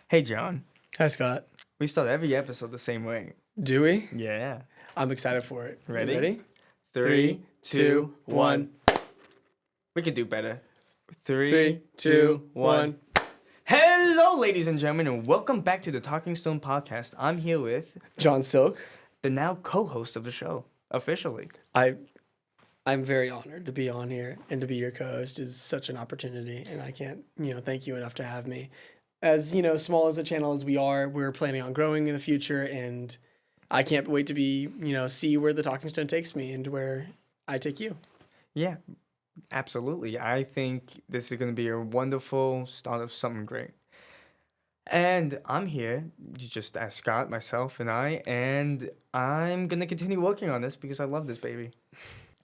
Hey, John. Hi, Scott. We start every episode the same way. Do we? Yeah. I'm excited for it. Ready? You ready? 3, 2, 1. We could do better. 3, 2, 1. Hello, ladies and gentlemen, and welcome back to the Talking Stone podcast. I'm here with John Silk. the now co-host of the show, officially. I'm very honored to be on here, and to be your co-host is such an opportunity, and I can't, thank you enough to have me. As, small as a channel as we are, we're planning on growing in the future, and I can't wait to be, see where the Talking Stone takes me and where I take you. Yeah, absolutely. I think this is going to be a wonderful start of something great. And I'm here, just as Scott, myself, and I'm going to continue working on this because I love this baby.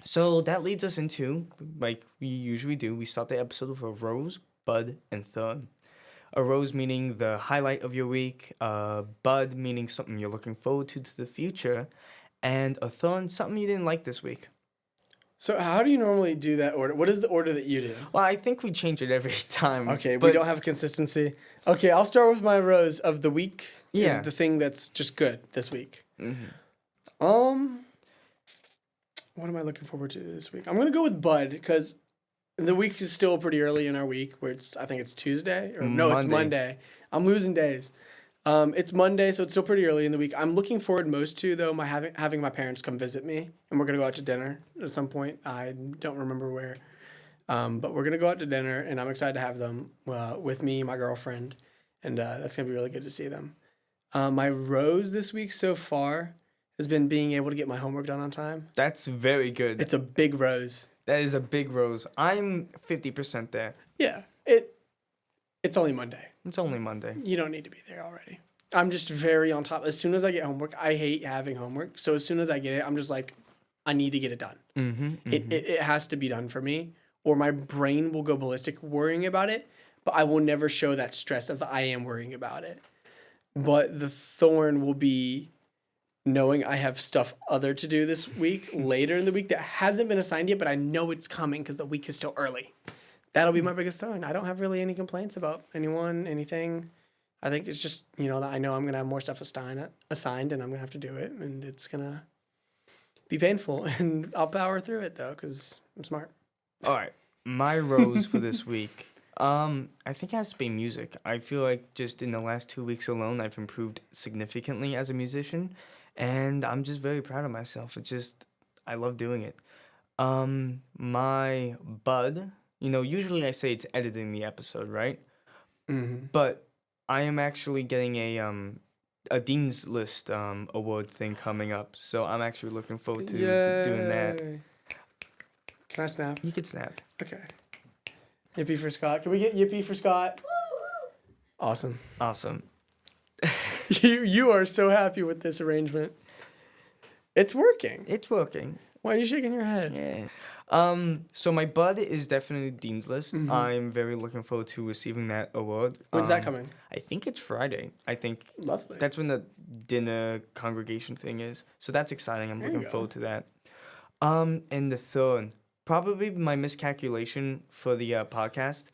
So that leads us into, like we usually do, we start the episode with a rose, bud, and thorn. A rose meaning the highlight of your week, a bud meaning something you're looking forward to the future, and a thorn, something you didn't like this week. So how do you normally do that order? What is the order that you do? Well, I think we change it every time. Okay, we don't have consistency. Okay, I'll start with my rose of the week. Yeah. Is the thing that's just good this week. Mm-hmm. What am I looking forward to this week? I'm going to go with bud because the week is still pretty early in our week where I think it's Tuesday. It's Monday. I'm losing days. It's Monday, so it's still pretty early in the week. I'm looking forward most to, though, having my parents come visit me. And we're going to go out to dinner at some point. I don't remember where. But we're going to go out to dinner, and I'm excited to have them with me, my girlfriend. And that's going to be really good to see them. My rose this week so far has been being able to get my homework done on time. That's very good. It's a big rose. That is a big rose. I'm 50% there. Yeah. It's only Monday. It's only Monday. You don't need to be there already. I'm just very on top. As soon as I get homework, I hate having homework. So as soon as I get it, I'm just like, I need to get it done. It has to be done for me, or my brain will go ballistic worrying about it, but I will never show that stress of I am worrying about it. But the thorn will be knowing I have stuff other to do this week, later in the week, that hasn't been assigned yet, but I know it's coming because the week is still early. That'll be my biggest thorn. I don't have really any complaints about anyone, anything. I think it's just, that I know I'm going to have more stuff assigned, and I'm going to have to do it, and it's going to be painful, and I'll power through it, though, because I'm smart. All right. My rose for this week, I think it has to be music. I feel like just in the last 2 weeks alone, I've improved significantly as a musician, and I'm just very proud of myself. It's just, I love doing it. My bud, usually I say it's editing the episode, right? Mm-hmm. But I am actually getting a Dean's List award thing coming up, so I'm actually looking forward to doing that. Can I snap? You could snap. Okay. Yippee for Scott. Can we get yippee for Scott? Awesome. You are so happy with this arrangement. It's working. It's working. Why are you shaking your head? Yeah. So my bud is definitely Dean's List. Mm-hmm. I'm very looking forward to receiving that award. When's that coming? I think it's Friday. Lovely. That's when the dinner congregation thing is. So that's exciting. I'm looking forward to that. And the third, probably my miscalculation for the podcast.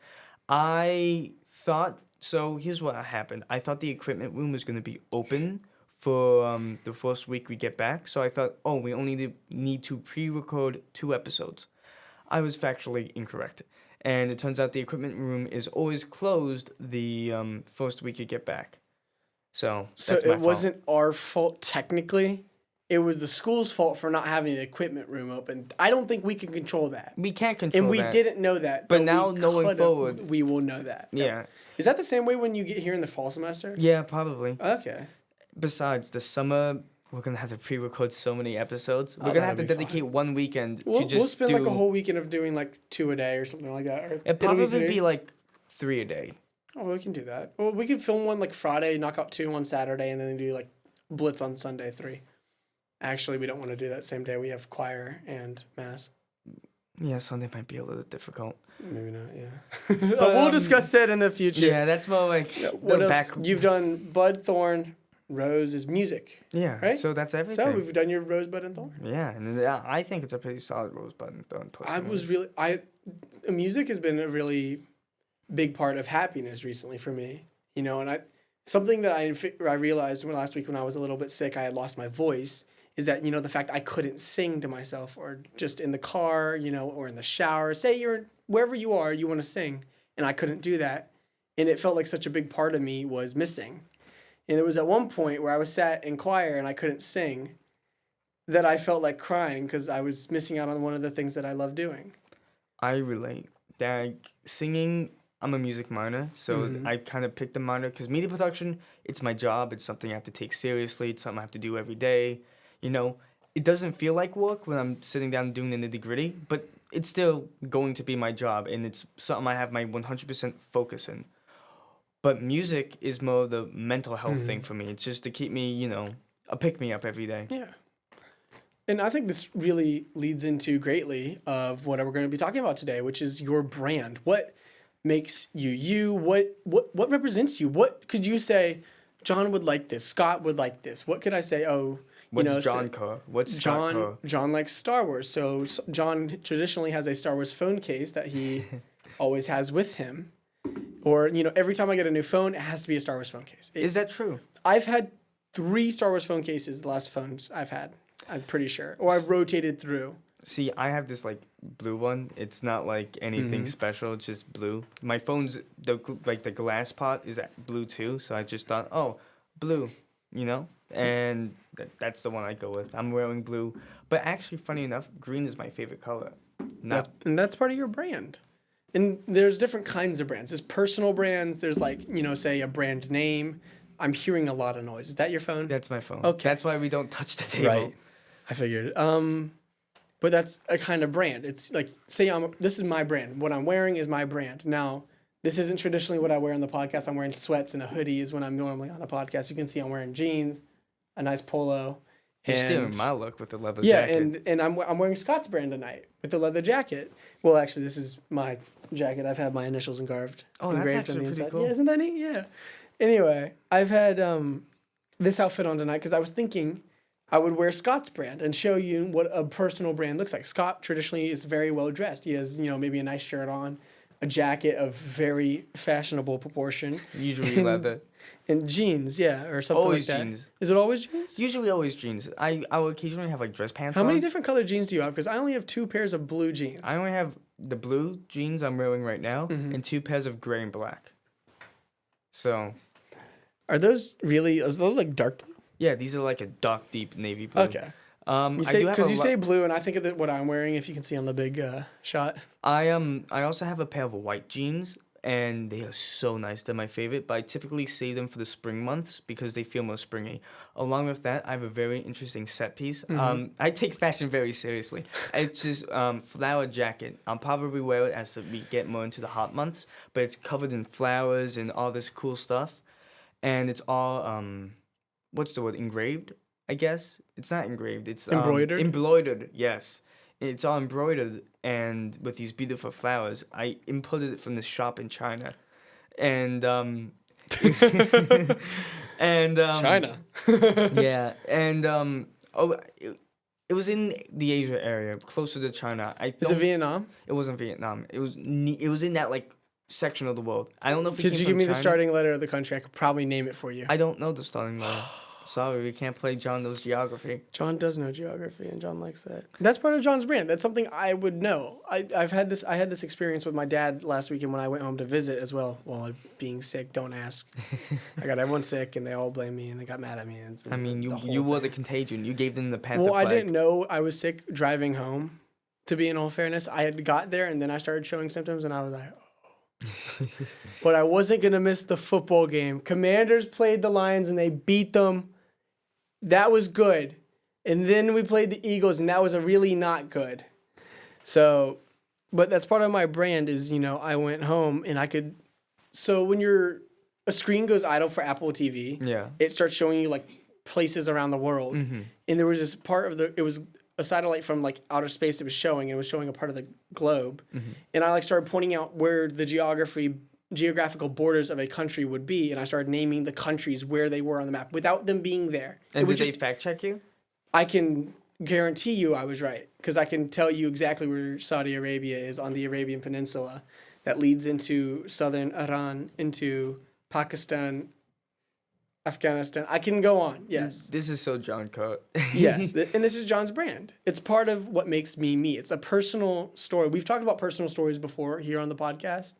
So here's what happened. I thought the equipment room was going to be open for the first week we get back. So I thought, we only need to pre-record 2 episodes. I was factually incorrect. And it turns out the equipment room is always closed the first week you get back. So that's my fault. Wasn't our fault technically. It was the school's fault for not having the equipment room open. I don't think we can control that. We can't control that. And we didn't know that. But now knowing forward, we will know that. Yeah. Is that the same way when you get here in the fall semester? Yeah, probably. Okay. Besides, the summer, we're going to have to pre-record so many episodes. We're going to have to dedicate one weekend to just We'll spend like a whole weekend of doing like 2 a day or something like that. It'd probably be like 3 a day. Oh, we can do that. Well, we could film one like Friday, knock out 2 on Saturday, and then do like blitz on Sunday 3. Actually, we don't want to do that same day. We have choir and mass. Yeah, Sunday might be a little difficult. Maybe not, yeah. But we'll discuss that in the future. Yeah, that's more like... What else? You've done bud, thorn, rose is music. Yeah, right? So that's everything. So we've done your rosebud and thorn. Yeah, and I think it's a pretty solid rosebud and thorn. Music has been a really big part of happiness recently for me. And something that I realized last week when I was a little bit sick, I had lost my voice, is that, the fact I couldn't sing to myself or just in the car, or in the shower. Say you're wherever you are, you want to sing, and I couldn't do that. And it felt like such a big part of me was missing. And there was at one point where I was sat in choir and I couldn't sing that I felt like crying because I was missing out on one of the things that I love doing. I relate. That singing, I'm a music minor, so I kind of picked the minor because media production, it's my job. It's something I have to take seriously. It's something I have to do every day. It doesn't feel like work when I'm sitting down doing the nitty gritty, but it's still going to be my job, and it's something I have my 100% focus in. But music is more of the mental health thing for me. It's just to keep me, a pick me up every day. Yeah. And I think this really leads into greatly of what we're going to be talking about today, which is your brand. What makes you you? What represents you? What could you say? John would like this. Scott would like this. What could I say? Oh, What's John car? What's Scott car? John likes Star Wars. So John traditionally has a Star Wars phone case that he always has with him. Or, every time I get a new phone, it has to be a Star Wars phone case. Is that true? I've had 3 Star Wars phone cases, the last phones I've had. I'm pretty sure. Or I've rotated through. See, I have this blue one. It's not like anything special. It's just blue. My phone's the glass pot is blue too. So I just thought, oh, blue, and that's the one I go with. I'm wearing blue, but actually, funny enough, green is my favorite color. And that's part of your brand. And there's different kinds of brands. There's personal brands. There's say a brand name. I'm hearing a lot of noise. Is that your phone? That's my phone. Okay. That's why we don't touch the table. Right. I figured. But that's a kind of brand. It's like, say this is my brand. What I'm wearing is my brand. Now, this isn't traditionally what I wear on the podcast. I'm wearing sweats and a hoodie is when I'm normally on a podcast. You can see I'm wearing jeans, a nice polo. You're stealing my look with the leather jacket. Yeah, and I'm wearing Scott's brand tonight with the leather jacket. Well, actually, this is my jacket. I've had my initials engraved that's on actually the pretty inside. cool. Yeah, isn't that neat? Yeah. Anyway, I've had this outfit on tonight because I was thinking I would wear Scott's brand and show you what a personal brand looks like. Scott traditionally is very well dressed. He has, maybe a nice shirt on, a jacket of very fashionable proportion. Usually leather. And jeans, yeah, or something always like that. Jeans. Is it always jeans? Usually always jeans. I will occasionally have dress pants How on. many different colored jeans do you have? Because I only have 2 pairs of blue jeans. I only have the blue jeans I'm wearing right now and 2 pairs of gray and black. So. Are those really, is those like dark blue? Yeah, these are like a dark, deep navy blue. Okay. Because you say blue, and I think of what I'm wearing. If you can see on the big shot. I also have a pair of white jeans, and they are so nice. They're my favorite. But I typically save them for the spring months because they feel more springy. Along with that, I have a very interesting set piece. I take fashion very seriously. It's this flower jacket. I'll probably wear it as we get more into the hot months. But it's covered in flowers and all this cool stuff, and it's all what's the word? Engraved, I guess. It's not engraved. It's embroidered. Embroidered, yes. It's all embroidered and with these beautiful flowers. I imported it from this shop in China, and China. Yeah, and it was in the Asia area, closer to China. Is it Vietnam? It wasn't Vietnam. It was in that section of the world. I don't know if it Could came you from give me China. the starting letter of the country? I could probably name it for you. I don't know the starting letter. Sorry, we can't play John knows geography. John does know geography, and John likes that. That's part of John's brand. That's something I would know. I had this experience with my dad last weekend when I went home to visit as well. While I'm being sick, don't ask. I got everyone sick, and they all blamed me, and they got mad at me. I mean, you were the contagion. You gave them the panther Well, I plague. didn't know I was sick driving home. To be in all fairness, I had got there, and then I started showing symptoms, and I was like, oh. But I wasn't gonna miss the football game. Commanders played the Lions, and they beat them. That was good. And then we played the Eagles, and that was a really not good. So, but that's part of my brand is, I went home and I could, so when a screen goes idle for Apple TV, it starts showing you places around the world. And there was this part of it was a satellite from outer space it was showing, and it was showing a part of the globe. And I started pointing out where the geographical borders of a country would be, and I started naming the countries where they were on the map without them being there. And did they fact check you? I can guarantee you I was right, because I can tell you exactly where Saudi Arabia is on the Arabian Peninsula that leads into southern Iran, into Pakistan, Afghanistan. I can go on. Yes. This is so John Cut. Yes. And this is John's brand. It's part of what makes me me. It's a personal story. We've talked about personal stories before here on the podcast,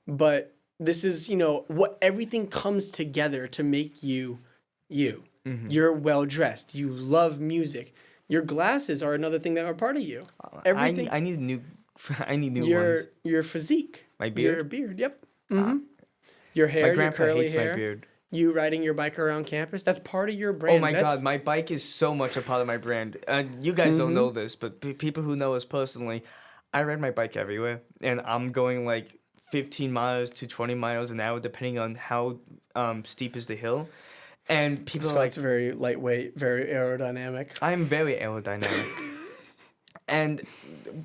but this is, what everything comes together to make you you. Mm-hmm. You're well dressed. You love music. Your glasses are another thing that are part of you. Everything. I need new ones. Your physique. My beard. Your beard. Yep. Mm-hmm. Your hair. My grandpa your curly hates hair. my beard. You riding your bike around campus. That's part of your brand. Oh my God, my bike is so much a part of my brand. You guys don't know this, but people who know us personally, I ride my bike everywhere, and I'm going like 15 miles to 20 miles an hour, depending on how steep is the hill. And people are like, it's very lightweight, very aerodynamic. I'm very aerodynamic.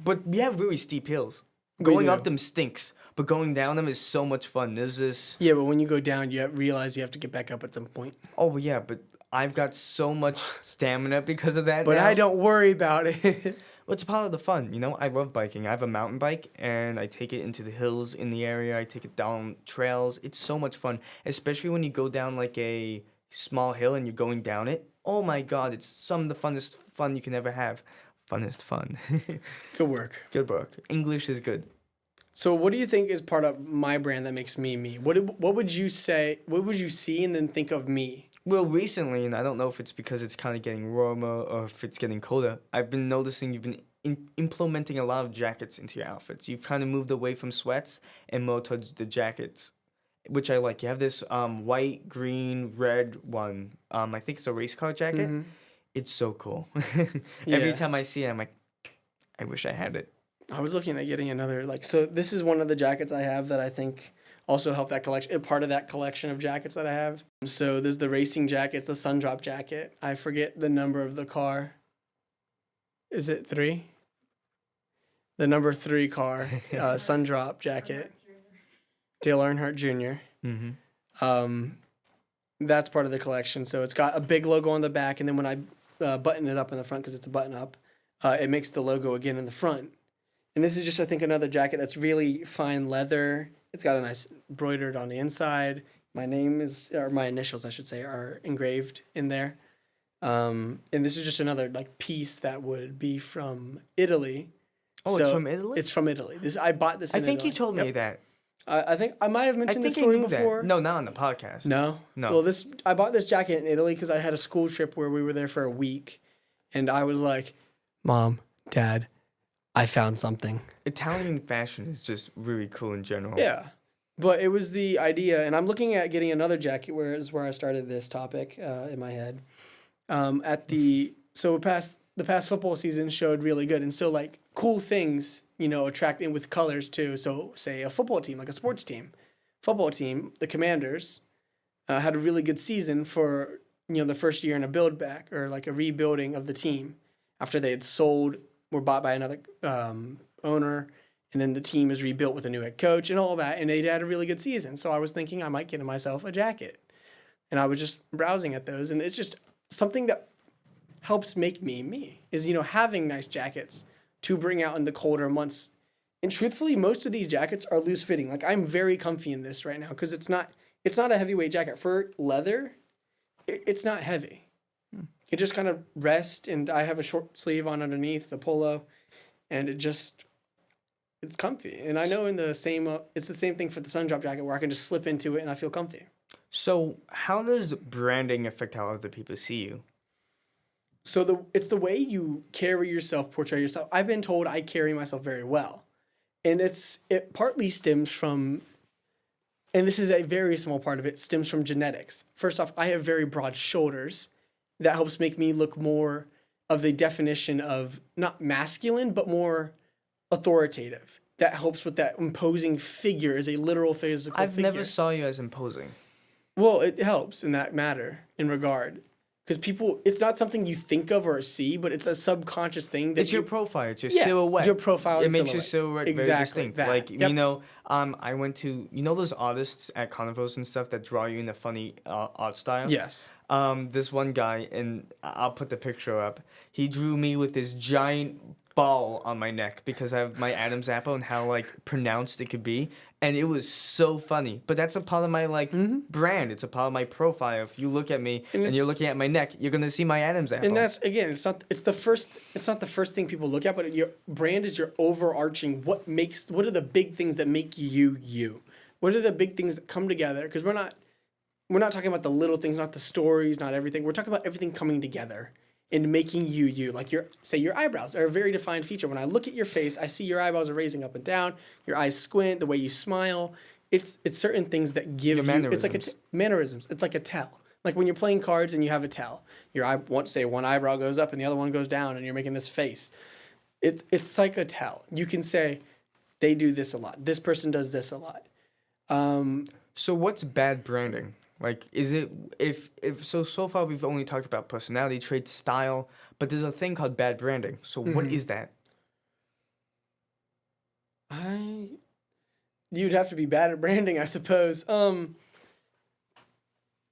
But we have really steep hills. Going up them stinks, but going down them is so much fun. There's this... Yeah, but when you go down, you realize you have to get back up at some point. Oh, yeah, but I've got so much stamina because of that But now. I don't worry about it. Well, it's part of the fun, I love biking. I have a mountain bike, and I take it into the hills in the area. I take it down trails. It's so much fun, especially when you go down like a small hill and you're going down it. Oh my God, it's some of the funnest fun you can ever have. Funnest fun. Good work. Good work. English is good. So what do you think is part of my brand that makes me me? What would you say? What would you see and then think of me? Well, recently, and I don't know if it's because it's kind of getting warmer or if it's getting colder, I've been noticing you've been implementing a lot of jackets into your outfits. You've kind of moved away from sweats and more towards the jackets, which I like. You have this white, green, red one. I think it's a race car jacket. Mm-hmm. It's so cool. Every time I see it, I'm like, I wish I had it. I was looking at getting another, so this is one of the jackets I have that I think also help that collection, part of that collection of jackets that I have. So there's the racing jacket, it's the sun drop jacket. I forget the number of the car. Is it 3? The number 3 car, sun drop jacket. Dale Earnhardt Jr. Mm-hmm. That's part of the collection. So it's got a big logo on the back, and then when I button it up in the front, because it's a button up, it makes the logo again in the front. And this is just, I think, another jacket that's really fine leather. It's got a nice embroidered on the inside. My name is, or my initials, I should say, are engraved in there. And this is just another piece that would be from Italy. Oh, so it's from Italy? It's from Italy. I bought this in Italy. You told me that. I think I might have mentioned this story before. That. No, not on the podcast. No? Well, I bought this jacket in Italy because I had a school trip where we were there for a week. And I was like, Mom, Dad, I found something. Italian fashion is just really cool in general. Yeah. But it was the idea, and I'm looking at getting another jacket, where I started this topic in my head. The past football season showed really good, and so cool things, attract in with colors too. So say a football team, like a sports team, the Commanders, had a really good season for the first year in a build back or a rebuilding of the team after they had were bought by another owner. And then the team is rebuilt with a new head coach and all that. And they had a really good season. So I was thinking I might get myself a jacket. And I was just browsing at those. And it's just something that helps make me me is, having nice jackets to bring out in the colder months. And truthfully, most of these jackets are loose fitting. I'm very comfy in this right now because it's not a heavyweight jacket. For leather, it's not heavy. It just kind of rests. And I have a short sleeve on underneath the polo. And it's comfy. And I know it's the same thing for the sun drop jacket where I can just slip into it and I feel comfy. So how does branding affect how other people see you? So it's the way you carry yourself, portray yourself. I've been told I carry myself very well. And it partly stems from, and this is a very small part of it, stems from genetics. First off, I have very broad shoulders. That helps make me look more of the definition of not masculine, but more authoritative. That helps with that imposing figure as a literal physical figure. I've never saw you as imposing. Well, it helps in that matter, in regard. Because it's not something you think of or see, but it's a subconscious thing. It's your profile. It's your silhouette. Your profile. It makes your silhouette very distinct. That. Yep. I went to those artists at carnivals and stuff that draw you in a funny art style. Yes. This one guy, and I'll put the picture up. He drew me with this giant ball on my neck because I have my Adam's apple and how pronounced it could be, And it was so funny. But that's a part of my like Mm-hmm. brand. It's a part of my profile. If you look at me And and you're it's looking at my neck, you're gonna see my Adam's apple. and that's again, it's not the first thing people look at, but your brand is your overarching what are the big things that make you you? What are the big things that come together? Because we're not talking about the little things, not the stories, not everything. We're talking about everything coming together and making you you. Like your eyebrows are a very defined feature. When I look at your face, I see your eyebrows are raising up and down, your eyes squint, the way you smile. It's certain things that give Your you it's like mannerisms. mannerisms. It's like a tell. Like when you're playing cards and you have a tell. One eyebrow goes up and the other one goes down and you're making this face. It's like a tell. You can say they do this a lot. This person does this a lot. So what's bad branding? Like, is it if so far we've only talked about personality traits, style, but there's a thing called bad branding. So what is that? You'd have to be bad at branding, I suppose. I'm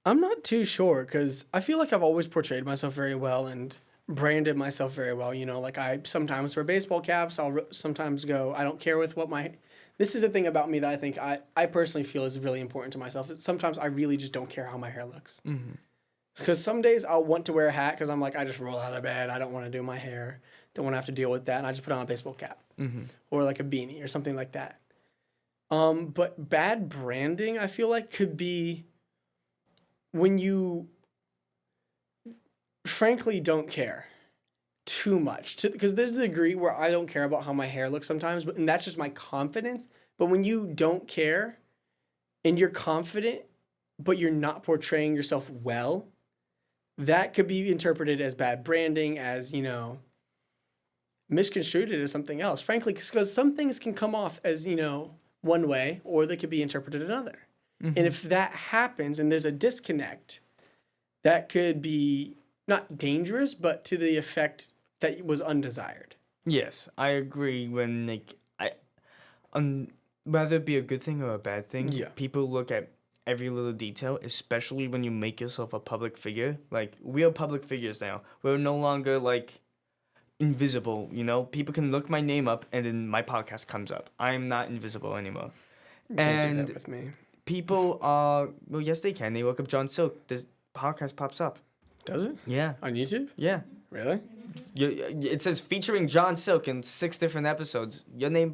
not too sure because I feel like I've always portrayed myself very well and branded myself very well. You know, like I sometimes wear baseball caps. Sometimes go. I don't care with what my. This is the thing about me that I think I personally feel is really important to myself. Sometimes I really just don't care how my hair looks. Because some days I'll want to wear a hat because I'm like, I just roll out of bed. I don't want to do my hair. Don't want to have to deal with that. And I just put on a baseball cap or like a beanie or something like that. But bad branding, I feel like, could be when you frankly don't care too much. Because there's the degree where I don't care about how my hair looks sometimes, and that's just my confidence. But when you don't care and you're confident, but you're not portraying yourself well, that could be interpreted as bad branding, as, you know, misconstrued as something else. Frankly, because some things can come off as, you know, one way or they could be interpreted another. And if that happens and there's a disconnect, that could be not dangerous, but to the effect that was undesired. Yes, I agree. When like whether it be a good thing or a bad thing, Yeah. people look at every little detail, especially when you make yourself a public figure. Like we are public figures now. We're no longer like invisible. You know, people can look my name up and then my podcast comes up. I'm not invisible anymore. You can't do And that with me. people are well, yes, they can. They look up John Silk. This podcast pops up. Does it? Yeah, On YouTube? yeah. Really? It says featuring John Silk in 6 different episodes. Your name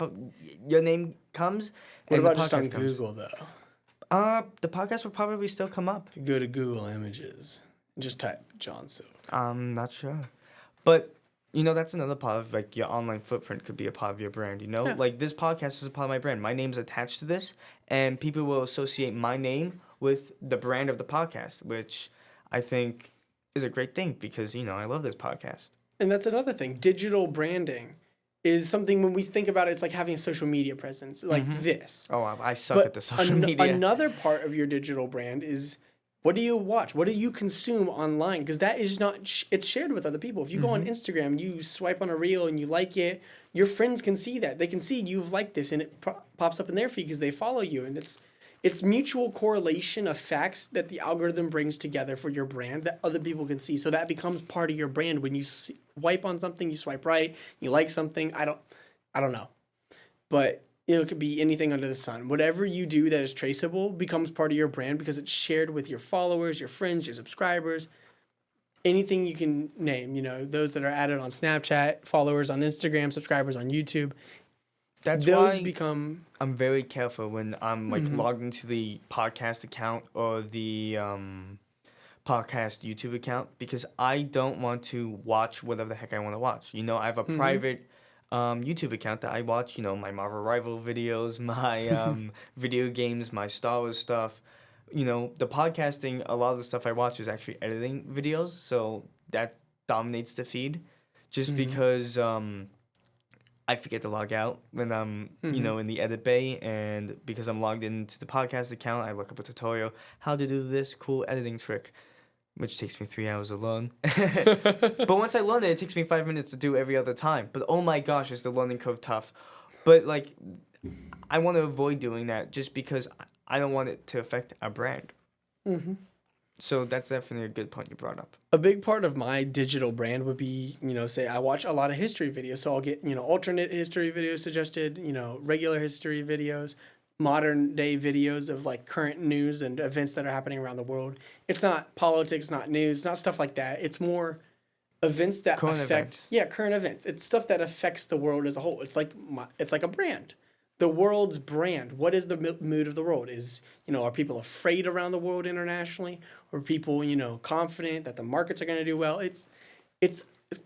comes. What and the about just on podcast comes. Google, though? The podcast will probably still come up. If you go to Google Images and just type John Silk. I'm not sure, but you know that's another part of like your online footprint could be a part of your brand. You know, Yeah. like this podcast is a part of my brand. My name's attached to this, and people will associate my name with the brand of the podcast, which I think is a great thing because you know I love this podcast. And that's another thing. Digital branding is something when we think about it, it's like having a social media presence like this. Oh, I suck at the social media. Another part of your digital brand is what do you watch? What do you consume online? Because that is not, it's shared with other people. If you go on Instagram, you swipe on a reel and you like it, your friends can see that. They can see you've liked this and it pops up in their feed because they follow you. And it's mutual correlation of facts that the algorithm brings together for your brand that other people can see. So that becomes part of your brand. When you swipe on something, you swipe right, you like something. I don't know. But it could be anything under the sun. Whatever you do that is traceable becomes part of your brand because it's shared with your followers, your friends, your subscribers, anything you can name, you know, those that are added on Snapchat, followers on Instagram, subscribers on YouTube. That's Those why become I'm very careful when I'm like logged into the podcast account or the podcast YouTube account because I don't want to watch whatever the heck I want to watch. You know, I have a private YouTube account that I watch, you know, my Marvel Rival videos, my video games, my Star Wars stuff. You know, the podcasting, a lot of the stuff I watch is actually editing videos, so that dominates the feed just because I forget to log out when I'm, you know, in the edit bay, and because I'm logged into the podcast account, I look up a tutorial, how to do this cool editing trick, which takes me 3 hours to learn. But once I learn it, it takes me 5 minutes to do every other time. But oh my gosh, is the learning curve tough. But like, I want to avoid doing that just because I don't want it to affect our brand. So that's definitely a good point you brought up. a big part of my digital brand would be, you know, say I watch a lot of history videos. So I'll get, you know, alternate history videos suggested, you know, regular history videos, modern day videos of like current news and events that are happening around the world. It's not politics, not news, not stuff like that. It's more events that Current affect events. current events. It's stuff that affects the world as a whole. It's like a brand. The world's brand. What is the mood of the world? Are people afraid around the world internationally? Or are people, confident that the markets are going to do well? It's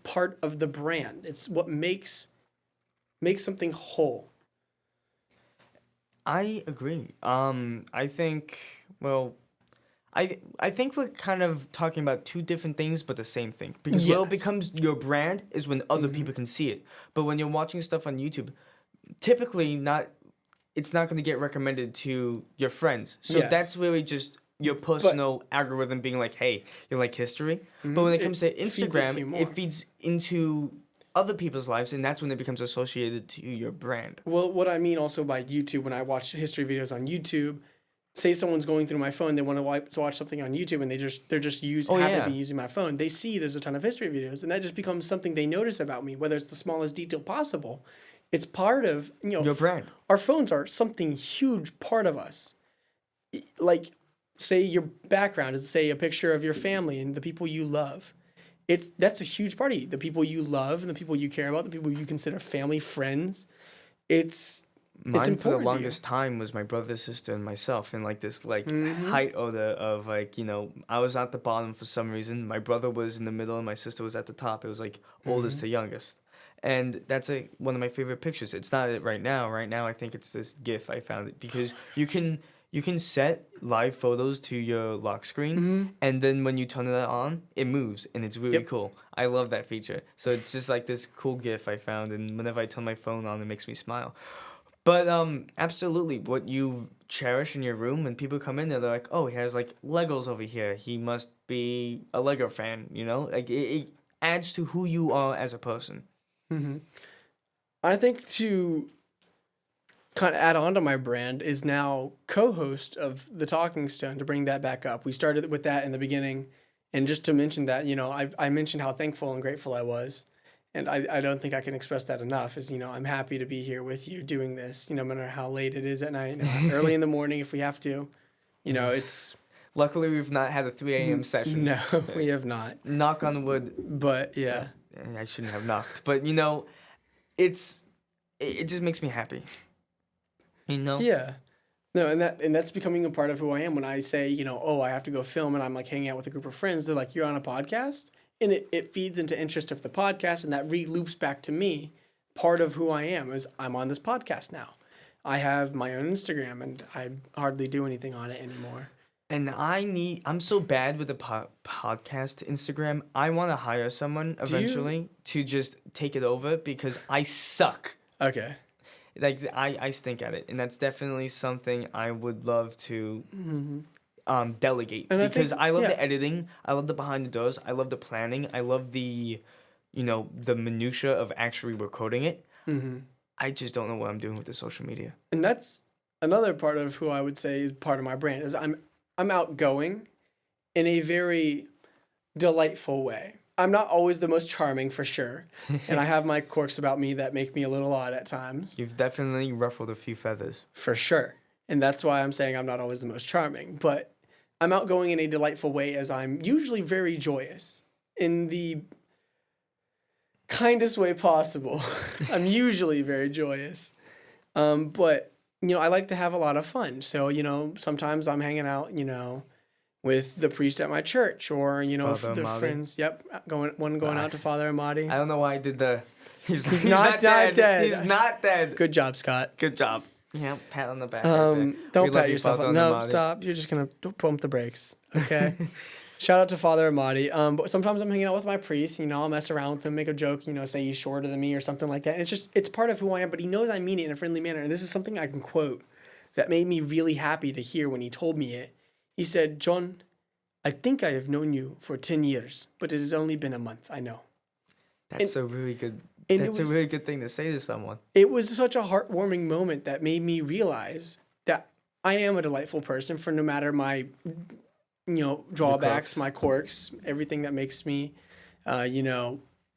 part of the brand. It's what makes something whole. I agree. I think, well, I think we're kind of talking about two different things, but the same thing. Because what it Yes. becomes your brand is when other people can see it. But when you're watching stuff on YouTube, typically it's not going to get recommended to your friends. So Yes. that's really just your personal algorithm being like, hey, you like history. But when it comes to feeds into you Instagram, more. it feeds into other people's lives, and that's when it becomes associated to your brand. Well, what I mean also by YouTube, when I watch history videos on YouTube, say someone's going through my phone, they want to watch something on YouTube, and they're just happen to be using my phone. They see there's a ton of history videos, and that just becomes something they notice about me, whether it's the smallest detail possible. It's part of Your brand. Our phones are something huge part of us. Like, say your background is say a picture of your family and the people you love. That's a huge part of you. The people you love and the people you care about, the people you consider family, friends. It's Mine important for the to you. longest time was my brother, sister, and myself, and like this height order of like I was at the bottom for some reason. My brother was in the middle, and my sister was at the top. It was like oldest to youngest, and that's one of my favorite pictures. It's not it right now. Right now, I think it's this GIF. I found it because you can set live photos to your lock screen, and then when you turn it on, it moves, and it's really cool. I love that feature. So it's just like this cool GIF I found, and whenever I turn my phone on, it makes me smile. But absolutely, what you cherish in your room when people come in, they're like, oh, he has like Legos over here. He must be a Lego fan, Like it adds to who you are as a person. I think to kind of add on to my brand is now co-host of the Talking Stone, to bring that back up. We started with that in the beginning, and just to mention that, I mentioned how thankful and grateful I was, and I don't think I can express that enough. Is I'm happy to be here with you doing this. No matter how late it is at night, early in the morning if we have to. It's Luckily, we've not had a 3 a.m. session. no, we have not. Knock on wood. But yeah. I shouldn't have knocked, but it just makes me happy. Yeah. No, and that's becoming a part of who I am. When I say, oh, I have to go film, and I'm like hanging out with a group of friends, they're like, you're on a podcast? And it feeds into interest of the podcast, and that re-loops back to me. Part of who I am is I'm on this podcast now. I have my own Instagram, and I hardly do anything on it anymore. And I'm so bad with the podcast Instagram. I want to hire someone eventually to just take it over because I suck. Okay. Like I stink at it, and that's definitely something I would love to delegate, and because I love the editing, I love the behind the doors, I love the planning, I love the the minutia of actually recording it. I just don't know what I'm doing with the social media. And that's another part of who I would say is part of my brand, is I'm outgoing in a very delightful way. I'm not always the most charming, for sure. And I have my quirks about me that make me a little odd at times. You've definitely ruffled a few feathers. For sure. And that's why I'm saying I'm not always the most charming. But I'm outgoing in a delightful way, as I'm usually very joyous in the kindest way possible. I'm usually very joyous. But, I like to have a lot of fun. So, sometimes I'm hanging out, with the priest at my church, or Father the Amadi. friends. Yep, going out to Father Amadi. I don't know why I did the. He's not dead. He's not dead. Good job, Scott. Good job. Yeah, pat on the back. Right there. We Don't love pat you, yourself Father up. No, Amadi. stop. You're just gonna pump the brakes. Okay. Shout out to Father Amadi. But sometimes I'm hanging out with my priest. I'll mess around with him, make a joke. Say he's shorter than me or something like that. And it's part of who I am. But he knows I mean it in a friendly manner. And this is something I can quote that made me really happy to hear when he told me it. He said, "John, I think I have known you for 10 years, but it has only been a month, I know." That's a really good. and That's a really good thing to say to someone. It was such a heartwarming moment that made me realize that I am a delightful person, for no matter my, drawbacks, my quirks, everything that makes me,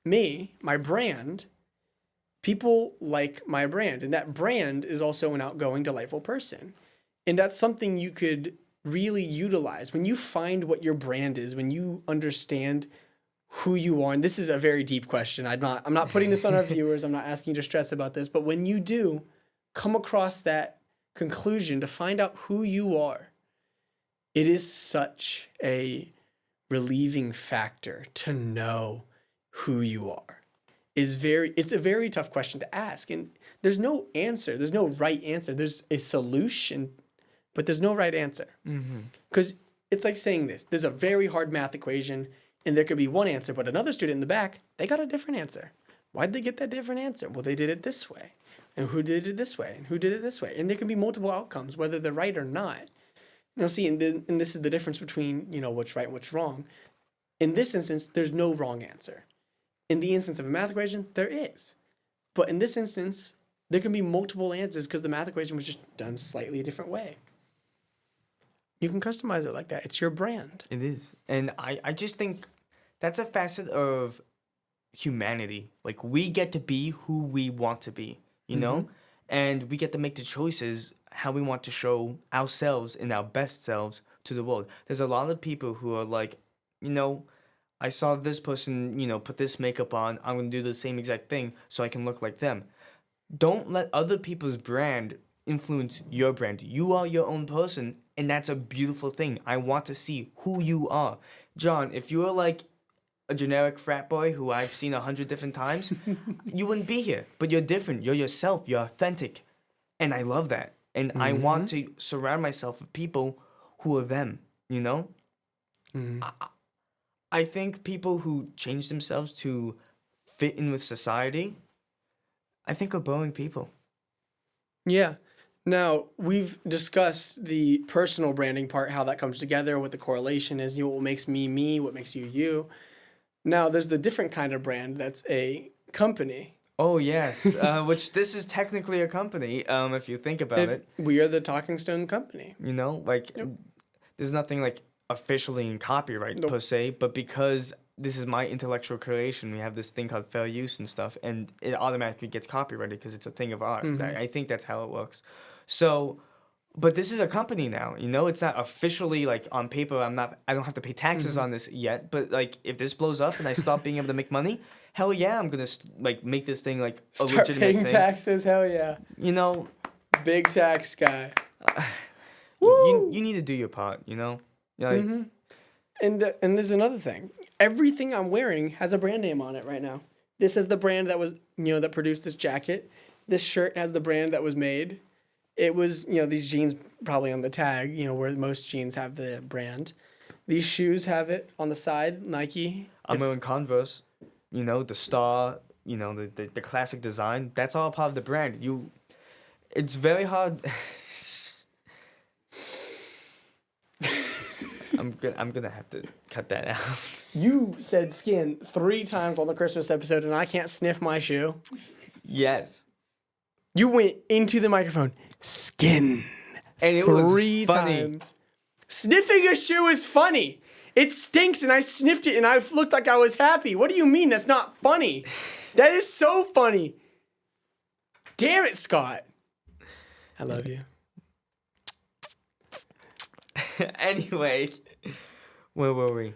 me, my brand. People like my brand, and that brand is also an outgoing, delightful person. And that's something you could really utilize when you find what your brand is, when you understand who you are. And this is a very deep question. I'm not putting this on our viewers. I'm not asking you to stress about this, but when you do come across that conclusion to find out who you are, it is such a relieving factor to know who you are. It's a very tough question to ask, and there's no answer. There's no right answer. There's a solution, but there's no right answer. Because it's like saying this. There's a very hard math equation, and there could be one answer, but another student in the back, they got a different answer. Why'd they get that different answer? Well, they did it this way. And who did it this way? And who did it this way? And there can be multiple outcomes, whether they're right or not. See, and this is the difference between, what's right and what's wrong. In this instance, there's no wrong answer. In the instance of a math equation, there is. But in this instance, there can be multiple answers because the math equation was just done slightly a different way. You can customize it like that. It's your brand. It is. And I just think that's a facet of humanity. Like, we get to be who we want to be, you know? And we get to make the choices how we want to show ourselves and our best selves to the world. There's a lot of people who are like, I saw this person, put this makeup on. I'm going to do the same exact thing so I can look like them. Don't let other people's brand influence your brand. You are your own person, and that's a beautiful thing. I want to see who you are. John, if you were like a generic frat boy who I've seen 100 different times, you wouldn't be here. But you're different. You're yourself. You're authentic. And I love that. And I want to surround myself with people who are them, I think people who change themselves to fit in with society, I think are boring people. Yeah. Now, we've discussed the personal branding part, how that comes together, what the correlation is, what makes me me, what makes you you. Now, there's the different kind of brand that's a company. Oh, yes, which this is technically a company, if you think about it. We are the Talking Stone Company. There's nothing like officially in copyright per se, but because this is my intellectual creation, we have this thing called fair use and stuff, and it automatically gets copyrighted because it's a thing of art. I think that's how it works. So, but this is a company now, it's not officially like on paper. I don't have to pay taxes on this yet, but like if this blows up and I stop being able to make money, hell yeah, I'm gonna make this thing like a Start legitimate paying thing. taxes, hell yeah. Big tax guy. You need to do your part, And there's another thing. Everything I'm wearing has a brand name on it right now. This is the brand that was, that produced this jacket. This shirt has the brand that was made. It was, these jeans probably on the tag, where most jeans have the brand. These shoes have it on the side, Nike. I'm wearing Converse, the star, the classic design. That's all part of the brand. It's very hard. I'm gonna have to cut that out. You said skin 3 times on the Christmas episode, and I can't sniff my shoe. Yes. You went into the microphone, skin, and it 3 was funny. times. Sniffing a shoe is funny. It stinks, and I sniffed it, and I looked like I was happy. What do you mean that's not funny? That is so funny. Damn it, Scott. I love you. Anyway, where were we?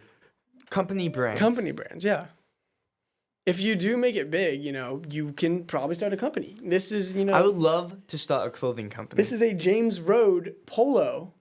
Company brands. Company brands, yeah. If you do make it big, you can probably start a company. This is, I would love to start a clothing company. This is a James Road polo,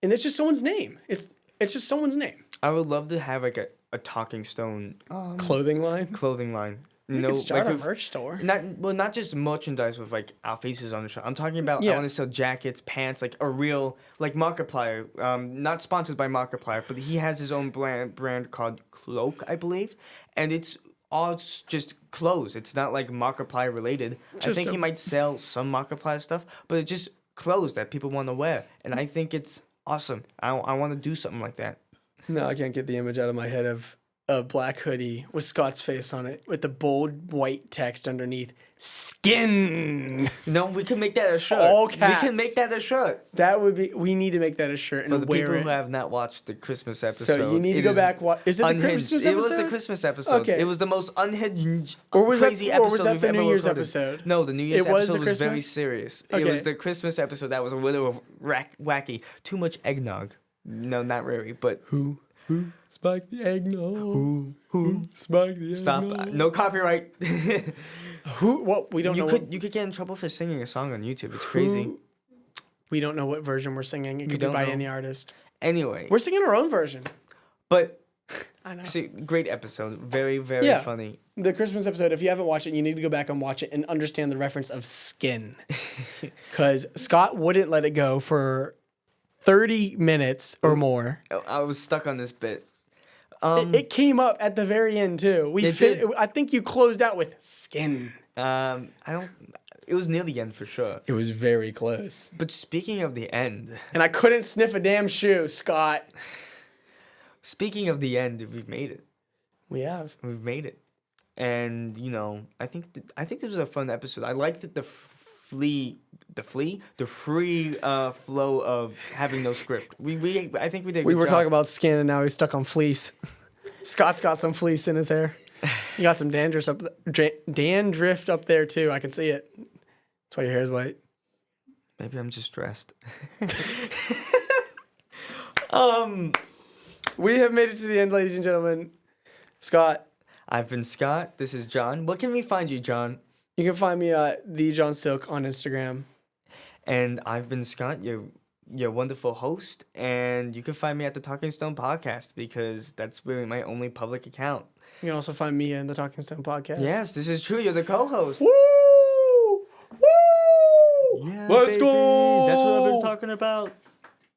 and it's just someone's name. It's just someone's name. I would love to have like a Talking Stone clothing line. Clothing line. You could start a merch store. Not just merchandise with like our faces on the shirt. I'm talking about I want to sell jackets, pants, like a real like Markiplier. Not sponsored by Markiplier, but he has his own brand called Cloak, I believe, and it's all just clothes. It's not like Markiplier related. I think he might sell some Markiplier stuff, but it's just clothes that people want to wear, and I think it's awesome. I want to do something like that. No, I can't get the image out of my head of a black hoodie with Scott's face on it with the bold white text underneath. Skin. No, we can make that a shirt. All We caps. can make that a shirt. That would be. We need to make that a shirt and For the wear people it. who have not watched the Christmas episode, So you need to it go is back. Is it the unhinged. Christmas episode? It was the Christmas episode. Okay. It was the most unhinged, Or was that- crazy or episode was that we've the ever New Year's recorded. episode? No, the New Year's It was episode the was very Christmas? serious. It Okay. was the Christmas episode that was a little wacky. Too much eggnog. No, not really, but Who spiked the eggnog? Who spiked the stop. eggnog? No copyright. Who? What? We don't You know. could get in trouble for singing a song on YouTube. It's crazy. We don't know what version we're singing. It could be don't by know. any artist. Anyway, We're singing our own version. but I know. see, great episode. Very, very Yeah. funny. The Christmas episode, if you haven't watched it, you need to go back and watch it and understand the reference of skin. Because Scott wouldn't let it go for 30 minutes or more. I was stuck on this bit. It came up at the very end, too. It did. I think you closed out with skin. I don't. It was near the end for sure. It was very close. But speaking of the end, And I couldn't sniff a damn shoe, Scott. speaking of the end, we've made it. We have. We've made it, and I think this was a fun episode. I liked the free flow of having no script. I think we did. A We good were job. talking about skin, and now he's stuck on fleece. Scott's got some fleece in his hair. You got some dandruff up there too. I can see it. That's why your hair is white. Maybe I'm just stressed. We have made it to the end, ladies and gentlemen. Scott, I've been Scott. This is John. What can we find you, John? you can find me at the John Silk on Instagram. And I've been Scott, your wonderful host. And you can find me at the Talking Stone podcast because that's really my only public account. You can also find me in the Talking Stone podcast. Yes, this is true. You're the co-host. Woo! Woo! Yeah, Let's baby. go! That's what I've been talking about.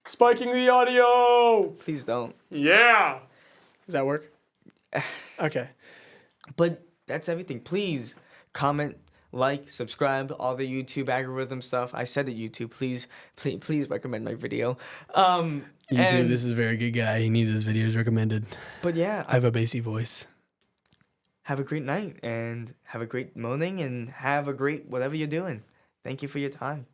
Spiking the audio. Please don't. Yeah. Does that work? Okay. But that's everything. Please comment, like, subscribe, all the YouTube algorithm stuff. I said it, YouTube. Please recommend my video. YouTube, and- this is a very good guy. He needs his videos recommended. But yeah, I have a bassy voice. have a great night and have a great morning and have a great whatever you're doing. Thank you for your time.